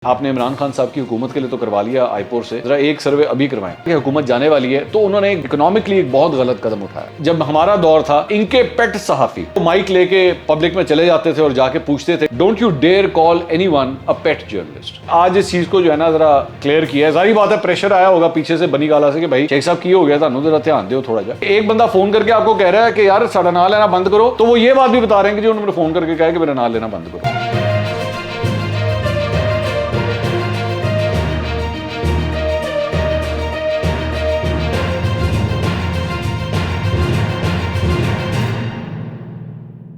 آپ نے عمران خان صاحب کی حکومت کے لیے تو کروا لیا آئی پور سے، ذرا ایک سروے ابھی کروائیں کہ حکومت جانے والی ہے تو انہوں نے اکنامکلی ایک بہت غلط قدم اٹھایا۔ جب ہمارا دور تھا ان کے پیٹ صحافی مائک لے کے پبلک میں چلے جاتے تھے اور جا کے پوچھتے تھے don't you dare call anyone a pet journalist. آج اس چیز کو جو ہے نا ذرا کلیئر کیا ہے، ظاہری بات ہے پریشر آیا ہوگا پیچھے سے بنی گالا سے کہ بھائی شیخ صاحب کی ہو گیا تھا ذرا دھیان دیو تھوڑا جا۔ ایک بندہ فون کر کے آپ کو کہہ رہا ہے کہ یار ساڈا نام لینا بند کرو، تو وہ یہ بات بھی بتا رہے ہیں کہ جو انہوں نے فون کر کے کہا کہ میرا نام لینا بند کرو۔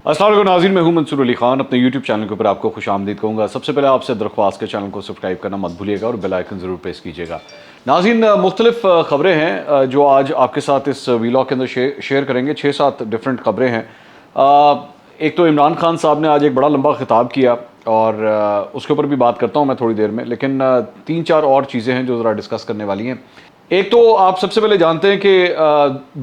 السلام علیکم ناظرین، میں ہوں منصور علی خان، اپنے یوٹیوب چینل کے اوپر آپ کو خوش آمدید کہوں گا۔ سب سے پہلے آپ سے درخواست کے چینل کو سبسکرائب کرنا مت بھولیے گا اور بیل آئیکن ضرور پریس کیجیے گا۔ ناظرین، مختلف خبریں ہیں جو آج آپ کے ساتھ اس ویلاگ کے اندر شیئر کریں گے۔ 6-7 ڈفرینٹ خبریں ہیں۔ ایک تو عمران خان صاحب نے آج ایک بڑا لمبا خطاب کیا اور اس کے اوپر بھی بات کرتا ہوں میں تھوڑی دیر میں، لیکن 3-4 اور چیزیں ہیں جو ذرا ڈسکس کرنے والی ہیں۔ ایک تو آپ سب سے پہلے جانتے ہیں کہ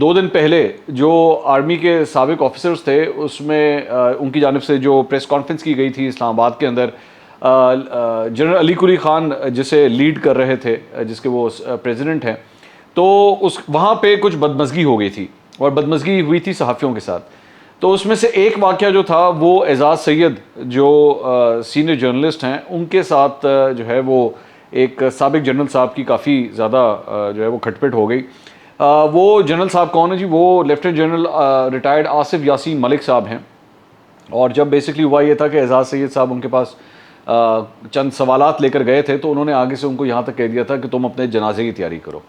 2 دن پہلے جو آرمی کے سابق آفیسرز تھے اس میں ان کی جانب سے جو پریس کانفرنس کی گئی تھی اسلام آباد کے اندر، جنرل علی قلی خان جسے لیڈ کر رہے تھے، جس کے وہ پریزیڈنٹ ہیں، تو وہاں پہ کچھ بدمزگی ہو گئی تھی اور بدمزگی ہوئی تھی صحافیوں کے ساتھ۔ تو اس میں سے ایک واقعہ جو تھا وہ اعزاز سید جو سینئر جرنلسٹ ہیں ان کے ساتھ جو ہے وہ ایک سابق جنرل صاحب کی کافی زیادہ جو ہے وہ کھٹ پٹ ہو گئی۔ وہ جنرل صاحب کون ہے جی؟ وہ lieutenant general retired Asif Yasin Malik صاحب ہیں۔ اور جب بیسکلی ہوا یہ تھا کہ اعزاز سید صاحب ان کے پاس چند سوالات لے کر گئے تھے تو انہوں نے آگے سے ان کو یہاں تک کہہ دیا تھا کہ تم اپنے جنازے کی تیاری کرو،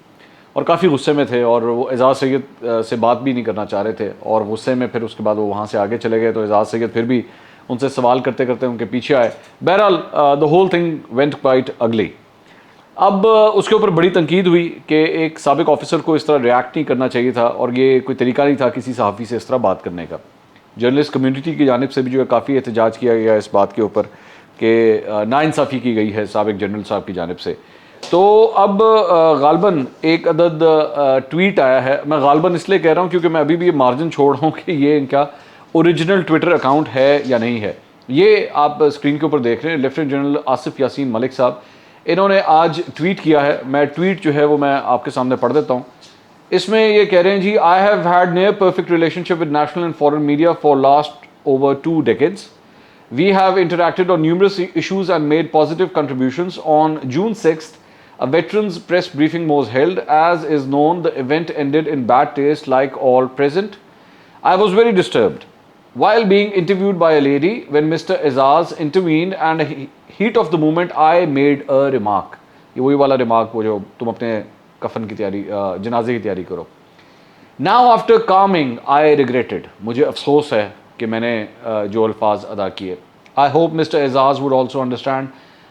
اور کافی غصے میں تھے اور وہ اعزاز سید سے بات بھی نہیں کرنا چاہ رہے تھے، اور غصے میں پھر اس کے بعد وہ وہاں سے آگے چلے گئے تو اعزاز سید پھر بھی ان سے سوال کرتے کرتے ان کے پیچھے آئے۔ بہرحال the whole thing went quite ugly۔ اب اس کے اوپر بڑی تنقید ہوئی کہ ایک سابق آفیسر کو اس طرح ریاکٹ نہیں کرنا چاہیے تھا اور یہ کوئی طریقہ نہیں تھا کسی صحافی سے اس طرح بات کرنے کا۔ جرنلسٹ کمیونٹی کی جانب سے بھی جو ہے کافی احتجاج کیا گیا اس بات کے اوپر کہ ناانصافی کی گئی ہے سابق جنرل صاحب کی جانب سے۔ تو اب غالباً ایک عدد ٹویٹ آیا ہے، میں غالباً اس لیے کہہ رہا ہوں کیونکہ میں ابھی بھی یہ مارجن چھوڑ رہا ہوں کہ یہ ان کا اوریجنل ٹویٹر اکاؤنٹ ہے یا نہیں ہے۔ یہ آپ اسکرین کے اوپر دیکھ رہے ہیں لیفٹیننٹ جنرل آصف یاسین ملک صاحب، انہوں نے آج ٹویٹ کیا ہے۔ میں ٹویٹ جو ہے وہ میں آپ کے سامنے پڑھ دیتا ہوں۔ اس میں یہ کہہ رہے ہیں جی I have had near perfect relationship with national and foreign media for last over 2 decades. We have interacted on numerous issues and made positive contributions. On June 6th, a veterans press briefing was held. As is known, the event ended in bad taste like all present. I was very disturbed while being interviewed by a lady when Mr. Aizaz intervened and heat of the moment I made a remark. یہ وہی والا remark وہ جو تم اپنے کفن کی تیاری جنازے کی تیاری کرو۔ Now after calming I regretted. مجھے افسوس ہے کہ میں نے جو الفاظ ادا کیے۔ I hope Mr. Aizaz would also understand.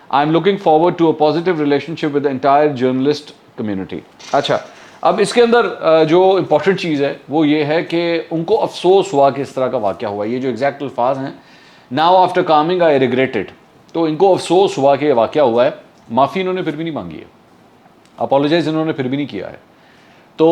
I am looking forward to a positive relationship with the entire journalist community. اچھا، اب اس کے اندر جو امپورٹنٹ چیز ہے وہ یہ ہے کہ ان کو افسوس ہوا کہ اس طرح کا واقعہ ہوا۔ یہ جو ایگزیکٹ الفاظ ہیں Now after calming I regretted، تو ان کو افسوس ہوا کہ یہ واقعہ ہوا ہے۔ معافی انہوں نے پھر بھی نہیں مانگی ہے، اپولوجائز انہوں نے پھر بھی نہیں کیا ہے۔ تو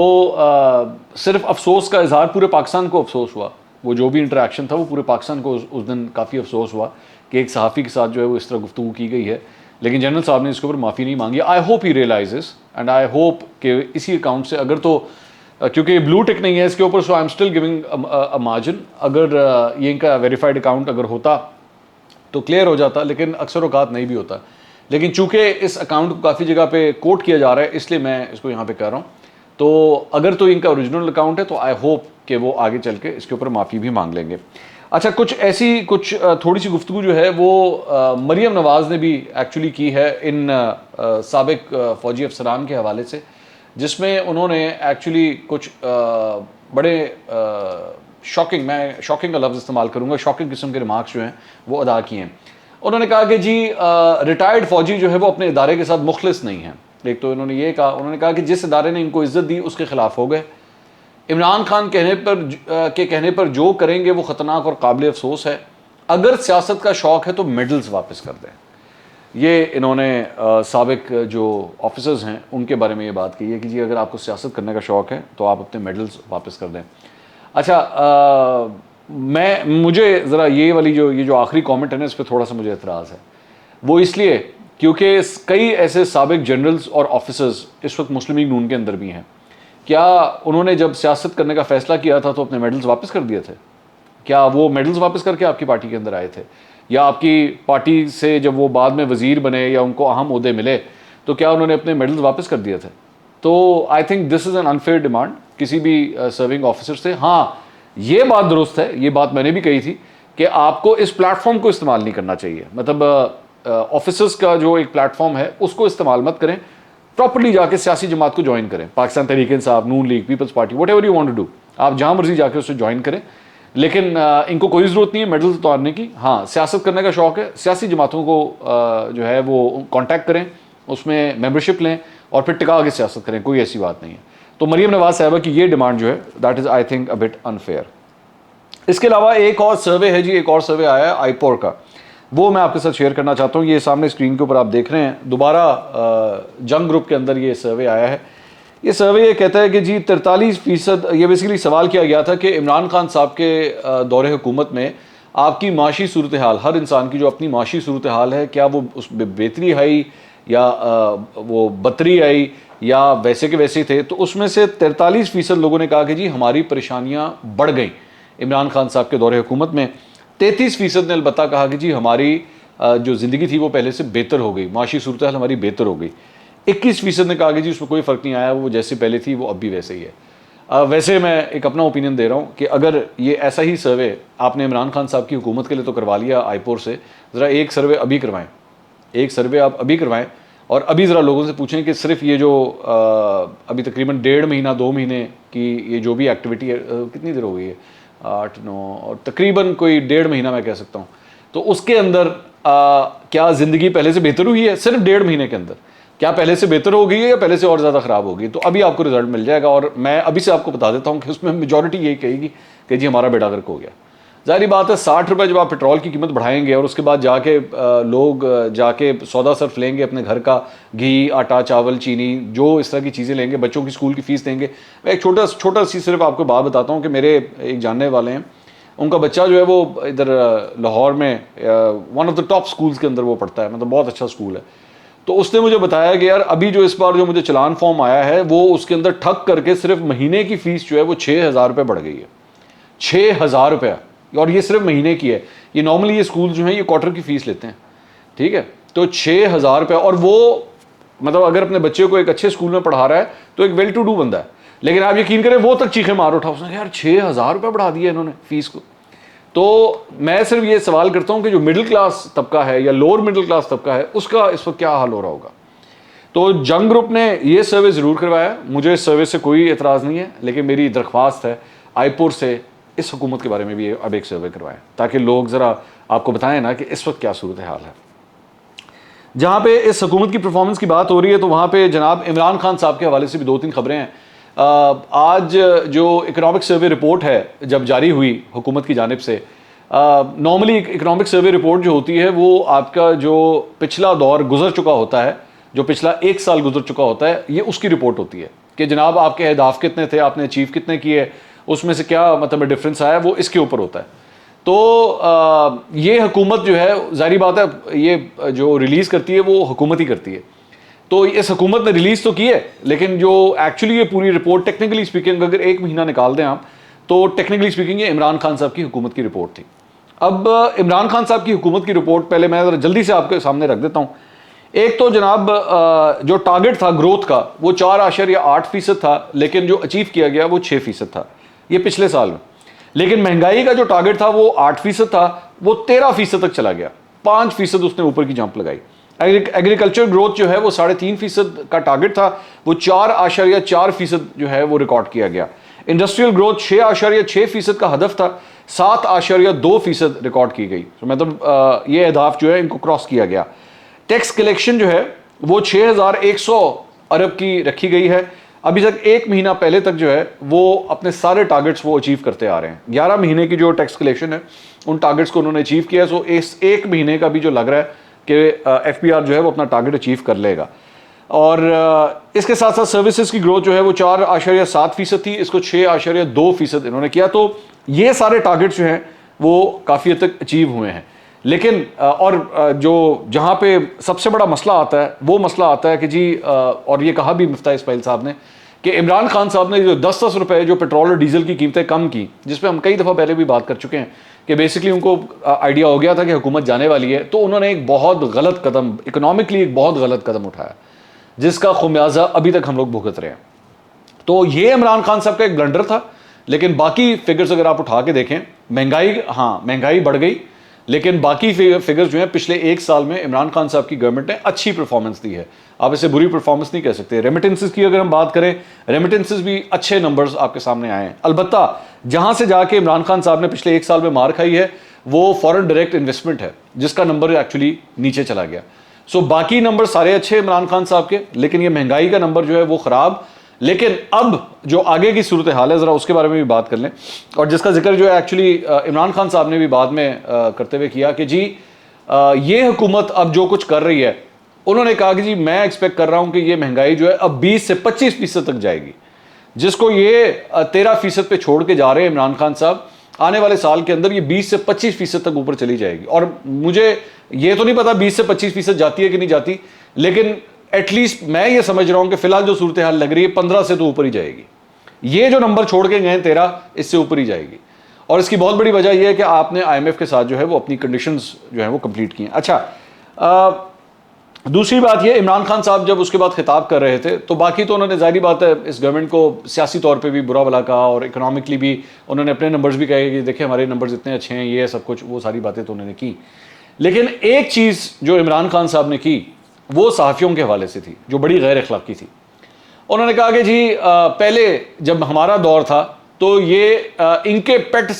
صرف افسوس کا اظہار، پورے پاکستان کو افسوس ہوا، وہ جو بھی انٹریکشن تھا وہ پورے پاکستان کو اس دن کافی افسوس ہوا کہ ایک صحافی کے ساتھ جو ہے وہ اس طرح گفتگو کی گئی ہے، لیکن جنرل صاحب نے اس کے اوپر معافی نہیں مانگی۔ I hope he realises and I hope کہ اسی اکاؤنٹ سے اگر تو کیونکہ یہ بلو ٹک نہیں ہے اس کے اوپر، so I am still giving a margin, اگر یہ ان کا ویریفائڈ اکاؤنٹ اگر ہوتا تو کلیئر ہو جاتا، لیکن اکثر اوقات نہیں بھی ہوتا۔ لیکن چونکہ اس اکاؤنٹ کو کافی جگہ پہ کوٹ کیا جا رہا ہے اس لیے میں اس کو یہاں پہ کہہ رہا ہوں۔ تو اگر تو ان کا اوریجنل اکاؤنٹ ہے تو آئی ہوپ کہ وہ آگے چل کے اس کے اوپر معافی بھی مانگ لیں گے۔ اچھا، کچھ تھوڑی سی گفتگو جو ہے وہ مریم نواز نے بھی ایکچولی کی ہے ان سابق فوجی افسران کے حوالے سے، جس میں انہوں نے ایکچولی کچھ بڑے شاکنگ، میں شاکنگ کا لفظ استعمال کروں گا، شاکنگ قسم کے ریمارکس جو ہیں وہ ادا کیے ہیں۔ انہوں نے کہا کہ جی ریٹائرڈ فوجی جو ہے وہ اپنے ادارے کے ساتھ مخلص نہیں ہیں۔ ایک تو انہوں نے یہ کہا، انہوں نے کہا کہ جس ادارے نے ان کو عزت دی اس کے خلاف ہو گئے۔ عمران خان کہنے پر جو کریں گے وہ خطرناک اور قابل افسوس ہے۔ اگر سیاست کا شوق ہے تو میڈلز واپس کر دیں۔ یہ انہوں نے سابق جو آفیسرز ہیں ان کے بارے میں یہ بات کی ہے کہ جی اگر آپ کو سیاست کرنے کا شوق ہے تو آپ اپنے میڈلز واپس کر دیں۔ اچھا، مجھے ذرا یہ جو آخری کامنٹ ہے نا اس پہ تھوڑا سا مجھے اعتراض ہے، وہ اس لیے کیونکہ کئی ایسے سابق جنرلز اور آفیسرز اس وقت مسلم لیگ نون کے اندر بھی ہیں. کیا انہوں نے جب سیاست کرنے کا فیصلہ کیا تھا تو اپنے میڈلز واپس کر دیے تھے؟ کیا وہ میڈلز واپس کر کے آپ کی پارٹی کے اندر آئے تھے؟ یا آپ کی پارٹی سے جب وہ بعد میں وزیر بنے یا ان کو اہم عہدے ملے تو کیا انہوں نے اپنے میڈلز واپس کر دیے تھے؟ تو I think this is an unfair demand کسی بھی سرونگ آفیسر سے. ہاں یہ بات درست ہے, یہ بات میں نے بھی کہی تھی کہ آپ کو اس پلیٹ فارم کو استعمال نہیں کرنا چاہیے. مطلب آفیسرز کا جو ایک پلیٹ فارم ہے اس کو استعمال مت کریں, پراپرلی جا کے سیاسی جماعت کو جوائن کریں, Pakistan Tehreek Insaf, Noon League, Peoples Party, whatever you want to do, آپ جہاں مرضی جا کے اس سے جوائن کریں. لیکن ان کو کوئی ضرورت نہیں ہے میڈل اتارنے کی. ہاں سیاست کرنے کا شوق ہے, سیاسی جماعتوں کو جو ہے وہ کانٹیکٹ کریں, اس میں ممبرشپ لیں اور پھر ٹکا کے سیاست کریں, کوئی ایسی بات نہیں ہے. تو مریم نواز صاحبہ کی یہ ڈیمانڈ جو ہے that is I think a bit unfair. اس کے علاوہ ایک اور سروے ہے جی, ایک اور سروے آیا ہے آئی پور کا, وہ میں آپ کے ساتھ شیئر کرنا چاہتا ہوں. یہ سامنے اسکرین کے اوپر آپ دیکھ رہے ہیں, دوبارہ جنگ گروپ کے اندر یہ سروے آیا ہے. یہ سروے یہ کہتا ہے کہ جی 43%, یہ بیسیکلی سوال کیا گیا تھا کہ عمران خان صاحب کے دور حکومت میں آپ کی معاشی صورتحال, ہر انسان کی جو اپنی معاشی صورتحال ہے, کیا وہ اس میں بہتری آئی یا وہ بدتری آئی یا ویسے کے ویسے تھے؟ تو اس میں سے 43% لوگوں نے کہا کہ جی ہماری پریشانیاں بڑھ گئیں عمران خان صاحب کے دور حکومت میں. 33% نے البتہ کہا کہ جی ہماری جو زندگی تھی وہ پہلے سے بہتر ہو گئی, معاشی صورتحال ہماری بہتر ہو گئی. 21% نے کہا کہ جی اس میں کوئی فرق نہیں آیا, وہ جیسے پہلے تھی وہ اب بھی ویسے ہی ہے. ویسے میں ایک اپنا اوپینین دے رہا ہوں کہ اگر یہ ایسا ہی سروے آپ نے عمران خان صاحب کی حکومت کے لیے تو کروا لیا آئی پور سے, ذرا ایک سروے ابھی کروائیں, ایک سروے آپ ابھی کروائیں اور ابھی ذرا لوگوں سے پوچھیں کہ صرف یہ جو ابھی تقریباً 1.5 مہینہ 2 مہینے کی یہ جو بھی ایکٹیویٹی ہے, کتنی دیر ہو گئی ہے, 8 9 اور تقریباً کوئی 1.5 مہینہ میں کہہ سکتا ہوں, تو اس کے اندر کیا زندگی پہلے سے بہتر ہوئی ہے؟ صرف 1.5 مہینے کے اندر کیا پہلے سے بہتر ہو گئی ہے یا پہلے سے اور زیادہ خراب ہو گئی؟ تو ابھی آپ کو رزلٹ مل جائے گا, اور میں ابھی سے آپ کو بتا دیتا ہوں کہ اس میں میجورٹی یہی کہے گی کہ جی ہمارا بیڑا غرق ہو گیا. ظاہری بات ہے 60 روپے جب آپ پیٹرول کی قیمت بڑھائیں گے اور اس کے بعد جا کے لوگ جا کے سودا صرف لیں گے اپنے گھر کا, گھی, آٹا, چاول, چینی, جو اس طرح کی چیزیں لیں گے, بچوں کی اسکول کی فیس دیں گے. میں ایک چھوٹا سی صرف آپ کو بات بتاتا ہوں کہ میرے ایک جاننے والے ہیں, ان کا بچہ جو ہے وہ ادھر لاہور میں one of the top schools کے اندر وہ پڑھتا ہے, مطلب بہت اچھا سکول ہے. تو اس نے مجھے بتایا کہ یار ابھی جو اس بار جو مجھے چلان فارم آیا ہے وہ اس کے اندر ٹھگ کر کے صرف مہینے کی فیس جو ہے وہ 6,000 روپے بڑھ گئی ہے. 6,000 روپیہ, اور یہ صرف مہینے کی ہے. یہ نارملی یہ اسکول جو ہیں یہ کوارٹر کی فیس لیتے ہیں, ٹھیک ہے. تو 6,000 روپیہ, اور وہ مطلب اگر اپنے بچے کو ایک اچھے اسکول میں پڑھا رہا ہے تو ایک ویل ٹو ڈو بندہ ہے, لیکن آپ یقین کریں وہ تک چیخیں مار اٹھا, اس نے کہا یار 6,000 روپے بڑھا دیا انہوں نے فیس کو. تو میں صرف یہ سوال کرتا ہوں کہ جو مڈل کلاس طبقہ ہے یا لوور مڈل کلاس طبقہ ہے اس کا اس وقت کیا حال ہو رہا ہوگا. تو جنگ گروپ نے یہ سروے ضرور کروایا, مجھے اس سروے سے کوئی اعتراض نہیں ہے, لیکن میری درخواست ہے آئی پور سے اس حکومت کے بارے میں بھی اب ایک سروے کروائیں تاکہ لوگ ذرا آپ کو بتائیں نا کہ اس وقت کیا صورتحال ہے. جہاں پہ اس حکومت کی پرفارمنس کی بات ہو رہی ہے تو وہاں پہ جناب عمران خان صاحب کے حوالے سے بھی 2-3 خبریں ہیں. آج جو اکنامک سروے رپورٹ ہے جب جاری ہوئی حکومت کی جانب سے, نارملی اکنامک سروے رپورٹ جو ہوتی ہے وہ آپ کا جو پچھلا دور گزر چکا ہوتا ہے, جو پچھلا 1 سال گزر چکا ہوتا ہے, یہ اس کی رپورٹ ہوتی ہے کہ جناب آپ کے اہداف کتنے تھے, آپ نے اچیو کتنے کیے, اس میں سے کیا مطلب ڈفرینس آیا, وہ اس کے اوپر ہوتا ہے. تو یہ حکومت جو ہے ظاہری بات ہے یہ جو ریلیز کرتی ہے وہ حکومت ہی کرتی ہے. تو اس حکومت نے ریلیز تو کی ہے, لیکن جو ایکچولی یہ پوری رپورٹ ٹیکنیکلی اسپیکنگ اگر 1 مہینہ نکال دیں آپ تو ٹیکنیکلی اسپیکنگ یہ عمران خان صاحب کی حکومت کی رپورٹ تھی. اب عمران خان صاحب کی حکومت کی رپورٹ پہلے میں جلدی سے آپ کے سامنے رکھ دیتا ہوں. ایک تو جناب جو ٹارگٹ تھا گروتھ کا وہ 4.8% تھا, لیکن جو اچیو کیا گیا وہ 6% تھا, یہ پچھلے سال میں. لیکن مہنگائی کا جو ٹارگٹ تھا وہ 8% تھا, وہ 13% تک چلا گیا, 5% اس نے اوپر کی جمپ لگائی. ایگریکلچر گروتھ جو ہے وہ 3.5% کا ٹارگٹ تھا, وہ 4.4% جو ہے وہ ریکارڈ کیا گیا. انڈسٹریل گروتھ 6.6% کا ہدف تھا, 7.2% ریکارڈ کی گئی. مطلب یہ اہداف جو ہے ان کو کراس کیا گیا. ٹیکس کلیکشن جو ہے وہ 6,100 ارب کی رکھی گئی ہے. ابھی تک 1 مہینہ پہلے تک جو ہے وہ اپنے سارے ٹارگٹس وہ اچیو کرتے آ رہے ہیں. 11 مہینے کی جو ٹیکس کلیکشن ہے ان ٹارگٹس کو انہوں نے اچیو کیا ہے. سو اس 1 مہینے کا بھی جو لگ رہا ہے کہ ایف پی آر جو ہے وہ اپنا ٹارگٹ اچیو کر لے گا. اور اس کے ساتھ ساتھ سروسز کی گروتھ جو ہے وہ 4.7% تھی, اس کو 6.2% انہوں نے کیا. تو یہ سارے ٹارگٹس جو ہیں وہ کافی حد تک اچیو ہوئے ہیں. لیکن اور جو جہاں پہ سب سے بڑا مسئلہ آتا ہے وہ مسئلہ آتا ہے کہ جی اور یہ کہا بھی مفتاح اسماعیل صاحب نے کہ عمران خان صاحب نے جو 10 روپے جو پیٹرول اور ڈیزل کی قیمتیں کم کی، جس پہ ہم کئی دفعہ پہلے بھی بات کر چکے ہیں کہ بیسکلی ان کو آئیڈیا ہو گیا تھا کہ حکومت جانے والی ہے، تو انہوں نے ایک بہت غلط قدم، اکنامکلی ایک بہت غلط قدم اٹھایا جس کا خمیازہ ابھی تک ہم لوگ بھگت رہے ہیں۔ تو یہ عمران خان صاحب کا ایک بلنڈر تھا، لیکن باقی فگرز اگر آپ اٹھا کے دیکھیں، مہنگائی بڑھ گئی، لیکن باقی فگرز جو ہیں پچھلے ایک سال میں عمران خان صاحب کی گورنمنٹ نے اچھی پرفارمنس دی ہے، آپ اسے بری پرفارمنس نہیں کہہ سکتے۔ ریمیٹنسز کی اگر ہم بات کریں، ریمیٹنسز بھی اچھے نمبرز آپ کے سامنے آئے ہیں۔ البتہ جہاں سے جا کے عمران خان صاحب نے پچھلے ایک سال میں مار کھائی ہے وہ فورن ڈائریکٹ انویسٹمنٹ ہے، جس کا نمبر ایکچولی نیچے چلا گیا۔ سو باقی نمبر سارے اچھے عمران خان صاحب کے، لیکن یہ مہنگائی کا نمبر جو ہے وہ خراب۔ لیکن اب جو آگے کی صورتحال ہے ذرا اس کے بارے میں بھی بات کر لیں، اور جس کا ذکر جو ہے ایکچولی عمران خان صاحب نے بھی بعد میں کرتے ہوئے کیا کہ جی یہ حکومت اب جو کچھ کر رہی ہے، انہوں نے کہا کہ جی میں ایکسپیکٹ کر رہا ہوں کہ یہ مہنگائی جو ہے اب 20 سے 25% تک جائے گی، جس کو یہ 13% پہ چھوڑ کے جا رہے ہیں عمران خان صاحب۔ آنے والے سال کے اندر یہ 20 سے 25% تک اوپر چلی جائے گی، اور مجھے یہ تو نہیں پتا 20 سے 25% جاتی ہے کہ نہیں جاتی، لیکن ایٹ لیسٹ میں یہ سمجھ رہا ہوں کہ فی الحال جو صورتحال لگ رہی ہے 15 سے تو اوپر ہی جائے گی۔ یہ جو نمبر چھوڑ کے گئے 13، اس سے اوپر ہی جائے گی، اور اس کی بہت بڑی وجہ یہ ہے کہ آپ نے آئی ایم ایف کے ساتھ جو ہے وہ اپنی کنڈیشنز جو ہیں وہ کمپلیٹ کی ہیں۔ اچھا، دوسری بات یہ، عمران خان صاحب جب اس کے بعد خطاب کر رہے تھے تو باقی تو انہوں نے ظاہری بات ہے اس گورنمنٹ کو سیاسی طور پہ بھی برا بھلا کہا، اور اکنامکلی بھی انہوں نے اپنے نمبرز بھی کہے کہ دیکھیں ہمارے نمبرز اتنے اچھے ہیں، یہ سب کچھ، وہ ساری باتیں تو انہوں نے کی۔ لیکن ایک چیز جو عمران خان صاحب نے کی وہ صحافیوں کے حوالے سے تھی، جو بڑی غیر اخلاقی تھی۔ انہوں نے کہا کہ جی پہلے جب ہمارا دور تھا تو یہ ان کے پیٹ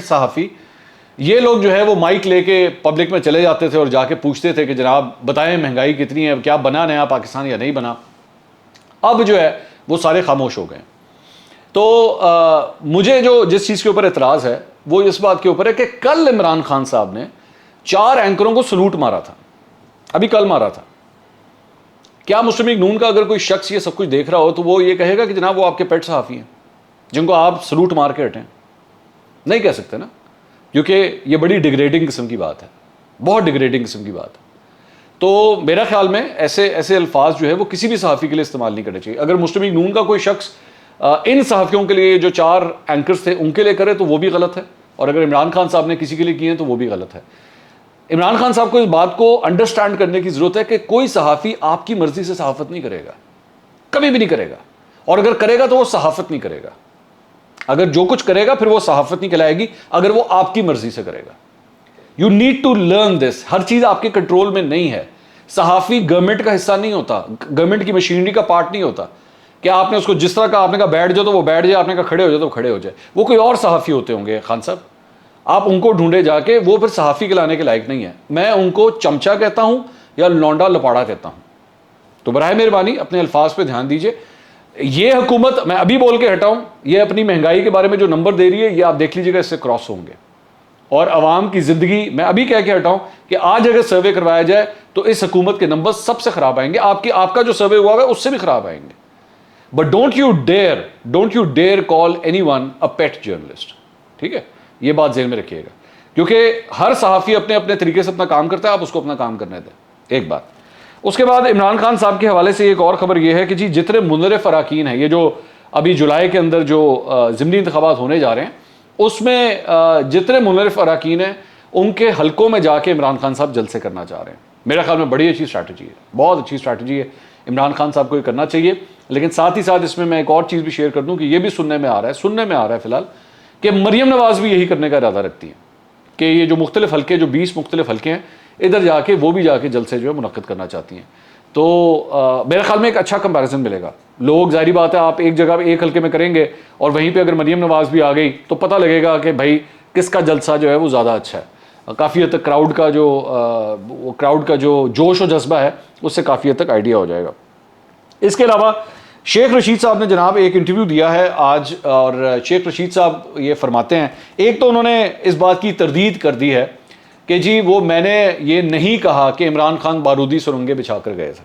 صحافی یہ لوگ جو ہے وہ مائک لے کے پبلک میں چلے جاتے تھے اور جا کے پوچھتے تھے کہ جناب بتائیں مہنگائی کتنی ہے، کیا بنا نیا پاکستان یا نہیں بنا۔ اب جو ہے وہ سارے خاموش ہو گئے۔ تو مجھے جو جس چیز کے اوپر اعتراض ہے وہ اس بات کے اوپر ہے کہ کل عمران خان صاحب نے 4 اینکروں کو سلوٹ مارا تھا، ابھی کل مارا تھا۔ کیا مسلم لیگ نون کا اگر کوئی شخص یہ سب کچھ دیکھ رہا ہو تو وہ یہ کہے گا کہ جناب وہ آپ کے پیٹ صحافی ہیں جن کو آپ سلوٹ مار کے ہٹیں؟ نہیں کہہ سکتے نا، کیونکہ یہ بڑی ڈیگریڈنگ قسم کی بات ہے، بہت ڈیگریڈنگ قسم کی بات ہے۔ تو میرا خیال میں ایسے الفاظ جو ہے وہ کسی بھی صحافی کے لیے استعمال نہیں کرنے چاہیے۔ اگر مسلم لیگ نون کا کوئی شخص ان صحافیوں کے لیے جو 4 اینکرز تھے ان کے لیے کرے تو وہ بھی غلط ہے، اور اگر عمران خان صاحب نے کسی کے لیے کیے ہیں تو وہ بھی غلط ہے۔ عمران خان صاحب کو اس بات کو انڈرسٹینڈ کرنے کی ضرورت ہے کہ کوئی صحافی آپ کی مرضی سے صحافت نہیں کرے گا، کبھی بھی نہیں کرے گا، اور اگر کرے گا تو وہ صحافت نہیں کرے گا۔ اگر جو کچھ کرے گا پھر وہ صحافت نہیں کہلائے گی اگر وہ آپ کی مرضی سے کرے گا۔ You need to learn this, ہر چیز آپ کے کنٹرول میں نہیں ہے۔ صحافی گورنمنٹ کا حصہ نہیں ہوتا، گورنمنٹ کی مشینری کا پارٹ نہیں ہوتا کہ آپ نے اس کو جس طرح کا آپ نے کہا بیٹھ جاؤ تو وہ بیٹھ جائے، آپ نے کہا کھڑے ہو جاؤ تو کھڑے ہو جائے۔ وہ کوئی اور صحافی ہوتے ہوں گے خان صاحب، آپ ان کو ڈھونڈے جا کے، وہ پھر صحافی کہلانے کے لائق نہیں ہے۔ میں ان کو چمچا کہتا ہوں یا لونڈا لپاڑا کہتا ہوں۔ تو براہ مہربانی اپنے الفاظ پہ دھیان دیجیے۔ یہ حکومت، میں ابھی بول کے ہٹا ہوں، یہ اپنی مہنگائی کے بارے میں جو نمبر دے رہی ہے یہ آپ دیکھ لیجیے گا اس سے کراس ہوں گے، اور عوام کی زندگی، میں ابھی کہہ کے ہٹا ہوں کہ آج اگر سروے کروایا جائے تو اس حکومت کے نمبر سب سے خراب آئیں گے، آپ کا جو سروے ہوا ہے اس سے بھی خراب آئیں گے۔ But don't you dare call anyone a pet journalist, ٹھیک ہے؟ یہ بات ذہن میں رکھیے گا، کیونکہ ہر صحافی اپنے طریقے سے اپنا کام کرتا ہے، آپ اس کو اپنا کام کرنے دیں، ایک بات۔ اس کے بعد عمران خان صاحب کے حوالے سے ایک اور خبر یہ ہے کہ جی جتنے منصرف اراکین ہیں، یہ جو ابھی جولائی کے اندر جو ضمنی انتخابات ہونے جا رہے ہیں، اس میں جتنے منصرف اراکین ہیں ان کے حلقوں میں جا کے عمران خان صاحب جلسے کرنا چاہ رہے ہیں۔ میرے خیال میں بڑی اچھی اسٹریٹجی ہے، بہت اچھی اسٹریٹجی ہے، عمران خان صاحب کو یہ کرنا چاہیے۔ لیکن ساتھ ہی ساتھ اس میں ایک اور چیز بھی شیئر کر دوں کہ یہ بھی سننے میں آ رہا ہے فی الحال کہ مریم نواز بھی یہی کرنے کا ارادہ رکھتی ہیں کہ یہ جو مختلف حلقے، جو 20 مختلف حلقے ہیں، ادھر جا کے وہ بھی جا کے جلسے جو ہے منعقد کرنا چاہتی ہیں۔ تو میرے خیال میں ایک اچھا کمپیریزن ملے گا۔ لوگ ظاہری بات ہے آپ ایک جگہ ایک حلقے میں کریں گے اور وہیں پہ اگر مریم نواز بھی آ گئی تو پتہ لگے گا کہ بھائی کس کا جلسہ جو ہے وہ زیادہ اچھا ہے۔ کافی حد تک کراؤڈ کا جو جوش و جذبہ ہے اس سے کافی حد تک آئیڈیا ہو جائے گا۔ اس کے علاوہ شیخ رشید صاحب نے جناب ایک انٹرویو دیا ہے آج، اور شیخ رشید صاحب یہ فرماتے ہیں، ایک تو انہوں نے اس بات کی تردید کر دی ہے کہ جی وہ میں نے یہ نہیں کہا کہ عمران خان بارودی سرنگیں بچھا کر گئے تھے،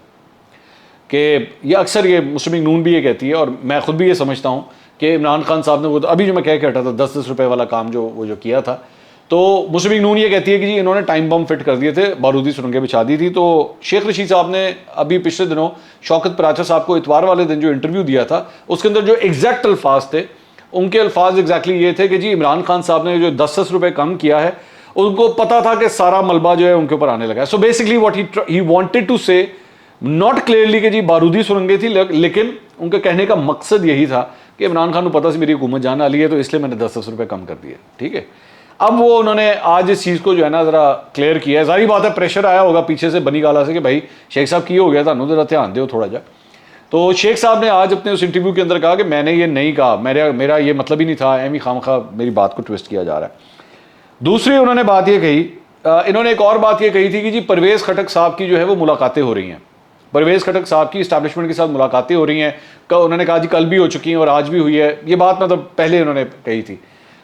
کہ یہ اکثر یہ مسلم لیگ نون بھی یہ کہتی ہے، اور میں خود بھی یہ سمجھتا ہوں کہ عمران خان صاحب نے وہ ابھی جو میں کہہ کے ہٹا تھا 10 روپے والا کام جو کیا تھا، تو مسلم لیگ نون یہ کہتی ہے کہ جی انہوں نے ٹائم بم فٹ کر دیے تھے, بارودی سرنگیں بچھا دی تھی. تو شیخ رشید صاحب نے ابھی پچھلے دنوں شوکت پراچا صاحب کو اتوار والے دن جو انٹرویو دیا تھا, اس کے اندر جو ایگزیکٹ الفاظ تھے, ان کے الفاظ ایگزیکٹلی یہ تھے کہ جی عمران خان صاحب نے جو 10 روپے کم کیا ہے, ان کو پتا تھا کہ سارا ملبہ جو ہے ان کے اوپر آنے لگا ہے. So basically what he wanted to say, not clearly کہ جی بارودی سرنگیں تھی, لیکن ان کے کہنے کا مقصد یہی تھا کہ عمران خان کو پتا سی میری حکومت جانے والی ہے, تو اس لیے میں نے 10 روپے کم کر دیے. ٹھیک ہے, اب وہ انہوں نے آج اس چیز کو جو ہے نا ذرا کلیئر کیا ہے. ظاہری بات ہے پریشر آیا ہوگا پیچھے سے بنی گالا سے کہ بھائی شیخ صاحب کی ہو گیا تھا, ذرا دھیان دیو تھوڑا جا. تو شیخ صاحب نے آج اپنے اس انٹرویو کے اندر کہا کہ میں نے یہ نہیں کہا, میرا یہ مطلب ہی نہیں تھا, ایم ہی خامخواہ میری بات کو ٹویسٹ کیا جا رہا ہے. دوسری انہوں نے بات یہ کہی, انہوں نے ایک اور بات یہ کہی تھی کہ جی پرویز خٹک صاحب کی جو ہے وہ ملاقاتیں ہو رہی ہیں, پرویز خٹک صاحب کی اسٹیبلشمنٹ کے ساتھ ملاقاتیں ہو رہی ہیں. انہوں نے کہا جی کل بھی ہو چکی ہیں اور آج بھی ہوئی ہے. یہ بات مطلب پہلے انہوں نے کہی تھی.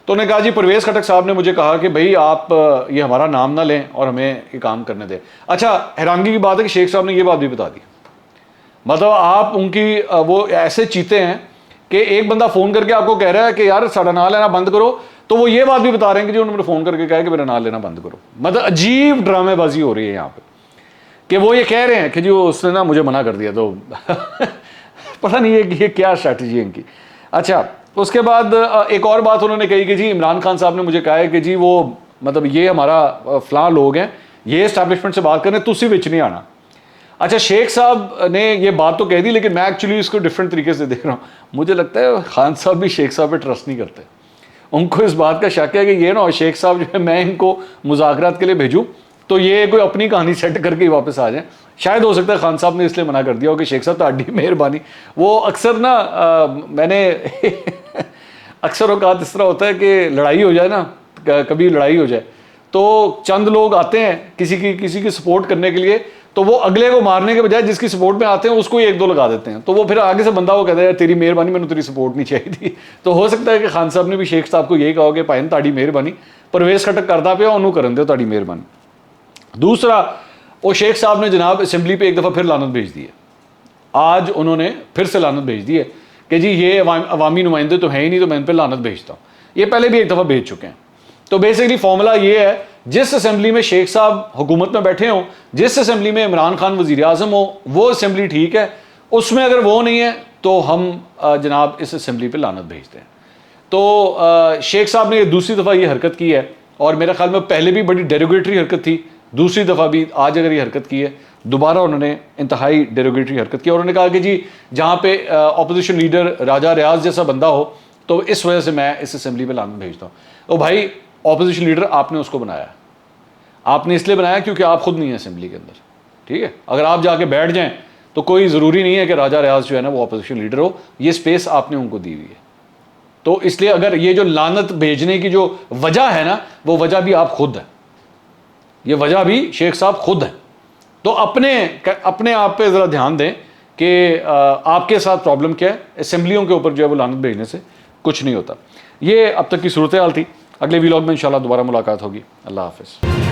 تو انہوں نے کہا جی پرویز خٹک صاحب نے مجھے کہا کہ بھائی آپ یہ ہمارا نام نہ لیں اور ہمیں یہ کام کرنے دیں. اچھا حیرانگی کی بات ہے کہ شیخ صاحب نے یہ بات بھی بتا دی, مطلب آپ ان کی وہ ایسے چیتے ہیں کہ ایک بندہ فون کر کے آپ کو کہہ رہا ہے کہ یار ساڑھا نام لینا بند کرو, تو وہ یہ بات بھی بتا رہے ہیں کہ جی انہوں نے فون کر کے کہا کہ میرا نام لینا بند کرو. مطلب عجیب ڈرامے بازی ہو رہی ہے یہاں پہ کہ وہ یہ کہہ رہے ہیں کہ جی اس نے نا مجھے منع کر دیا. تو پتہ نہیں ہے کہ یہ کیا اسٹریٹجی ہے ان کی. اچھا اس کے بعد ایک اور بات انہوں نے کہی کہ جی عمران خان صاحب نے مجھے کہا ہے کہ جی وہ مطلب یہ ہمارا فلاں لوگ ہیں, یہ اسٹیبلشمنٹ سے بات کریں, تسی وچ نہیں آنا. اچھا شیخ صاحب نے یہ بات تو کہہ دی, لیکن میں ایکچولی اس کو ڈفرینٹ طریقے سے دیکھ رہا ہوں. مجھے لگتا ہے خان صاحب بھی شیخ صاحب پہ ٹرسٹ نہیں کرتے. ان کو اس بات کا شک ہے کہ یہ نا شیخ صاحب جو ہے میں ان کو مذاکرات کے لیے بھیجوں تو یہ کوئی اپنی کہانی سیٹ کر کے ہی واپس آ جائیں. شاید ہو سکتا ہے خان صاحب نے اس لیے منع کر دیا ہو کہ شیخ صاحب تہاڈی مہربانی. وہ اکثر نا میں نے اکثر اوقات اس طرح ہوتا ہے کہ لڑائی ہو جائے نا, کبھی لڑائی ہو جائے تو چند لوگ آتے ہیں کسی کی سپورٹ کرنے کے لیے, تو وہ اگلے کو مارنے کے بجائے جس کی سپورٹ میں آتے ہیں اس کو ہی ایک دو لگا دیتے ہیں. تو وہ پھر آگے سے بندہ وہ کہتا ہے تیری مہربانی, میں نے تیری سپورٹ نہیں چاہیے تھی. تو ہو سکتا ہے کہ خان صاحب نے بھی شیخ صاحب کو یہی کہا کہ بھائی تہاڈی مہربانی, پرویز خٹک کردا پیا انہوں کرن دیو تہاڈی مہربانی. دوسرا وہ شیخ صاحب نے جناب اسمبلی پہ ایک دفعہ پھر لعنت بھیج دی ہے. آج انہوں نے پھر سے لعنت بھیج دی ہے کہ جی یہ عوامی نمائندے تو ہیں ہی نہیں, تو میں ان پہ لعنت بھیجتا ہوں. یہ پہلے بھی ایک دفعہ بھیج چکے ہیں. تو بیسیکلی فارمولا یہ ہے, جس اسمبلی میں شیخ صاحب حکومت میں بیٹھے ہوں, جس اسمبلی میں عمران خان وزیر اعظم ہو, وہ اسمبلی ٹھیک ہے. اس میں اگر وہ نہیں ہے تو ہم جناب اس اسمبلی پہ لعنت بھیجتے ہیں. تو شیخ صاحب نے یہ دوسری دفعہ یہ حرکت کی ہے, اور میرے خیال میں پہلے بھی بڑی ڈیروگیٹری حرکت تھی, دوسری دفعہ بھی آج اگر یہ حرکت کی ہے, دوبارہ انہوں نے انتہائی ڈیروگیٹری حرکت کی. اور انہوں نے کہا کہ جی جہاں پہ اپوزیشن لیڈر راجہ ریاض جیسا بندہ ہو تو اس وجہ سے میں اس اسمبلی پہ لعنت بھیجتا ہوں. او بھائی اپوزیشن لیڈر آپ نے اس کو بنایا, آپ نے اس لیے بنایا کیونکہ آپ خود نہیں ہیں اسمبلی کے اندر. ٹھیک ہے, اگر آپ جا کے بیٹھ جائیں تو کوئی ضروری نہیں ہے کہ راجہ ریاض جو ہے نا وہ اپوزیشن لیڈر ہو, یہ سپیس آپ نے ان کو دی ہوئی ہے. تو اس لیے اگر یہ جو لعنت بھیجنے کی جو وجہ ہے نا, وہ وجہ بھی آپ خود ہیں, یہ وجہ بھی شیخ صاحب خود ہیں. تو اپنے آپ پہ ذرا دھیان دیں کہ آپ کے ساتھ پرابلم کیا ہے. اسمبلیوں کے اوپر جو ہے وہ لعنت بھیجنے سے کچھ نہیں ہوتا. یہ اب تک کی صورتحال تھی. اگلے ویلاگ میں انشاءاللہ دوبارہ ملاقات ہوگی. اللہ حافظ.